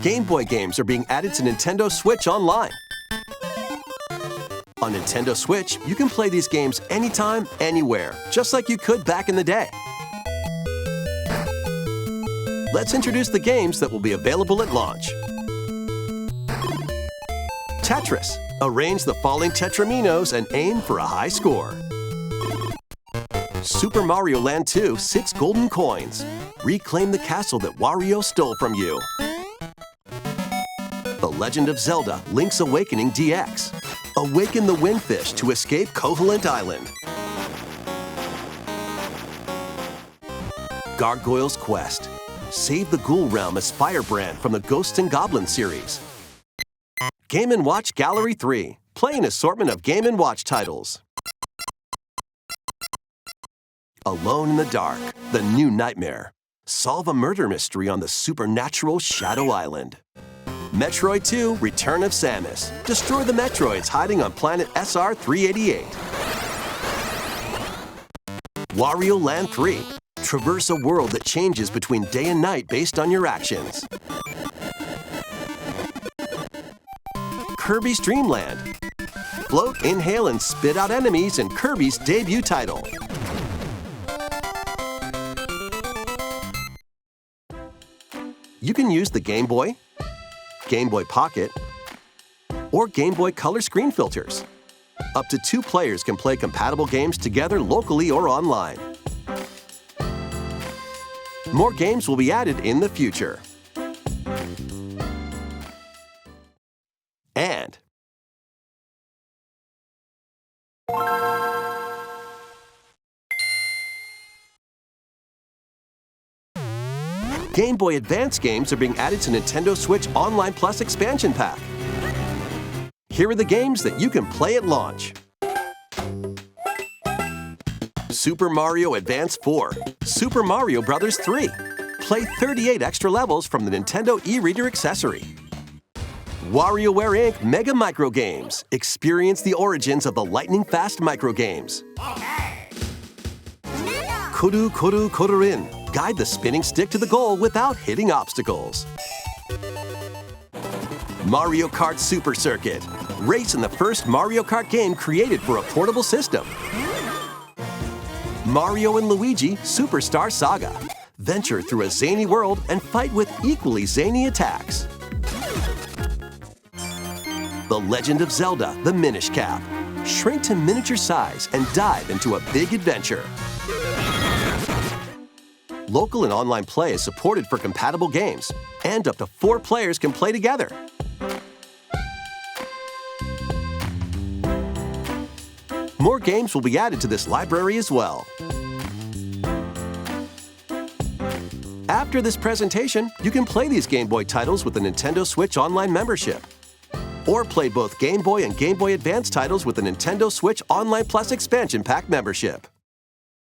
Game Boy games are being added to Nintendo Switch Online. On Nintendo Switch, you can play these games anytime, anywhere, just like you could back in the day. Let's introduce the games that will be available at launch. Tetris. Arrange the falling Tetraminos and aim for a high score. Super Mario Land 2, 6 golden coins. Reclaim the castle that Wario stole from you. The Legend of Zelda, Link's Awakening DX. Awaken the Windfish to escape Koholint Island. Gargoyle's Quest. Save the Ghoul Realm as Firebrand from the Ghosts and Goblins series. Game & Watch Gallery 3. Play an assortment of Game & Watch titles. Alone in the Dark, The New Nightmare. Solve a murder mystery on the supernatural Shadow Island. Metroid 2, Return of Samus. Destroy the Metroids hiding on planet SR-388. Wario Land 3. Traverse a world that changes between day and night based on your actions. Kirby's Dream Land. Float, inhale, and spit out enemies in Kirby's debut title. You can use the Game Boy, Game Boy Pocket, or Game Boy Color screen filters. Up to 2 players can play compatible games together locally or online. More games will be added in the future. And Game Boy Advance games are being added to Nintendo Switch Online Plus Expansion Pack. Here are the games that you can play at launch. Super Mario Advance 4, Super Mario Bros. 3. Play 38 extra levels from the Nintendo e-reader accessory. WarioWare Inc. Mega Micro Games. Experience the origins of the lightning-fast micro games. Kuru Kuru Kururin. Guide the spinning stick to the goal without hitting obstacles. Mario Kart Super Circuit. Race in the first Mario Kart game created for a portable system. Mario and Luigi Superstar Saga. Venture through a zany world and fight with equally zany attacks. The Legend of Zelda, The Minish Cap. Shrink to miniature size and dive into a big adventure. Local and online play is supported for compatible games, and up to 4 players can play together. More games will be added to this library as well. After this presentation, you can play these Game Boy titles with the Nintendo Switch Online membership, or play both Game Boy and Game Boy Advance titles with the Nintendo Switch Online Plus Expansion Pack membership.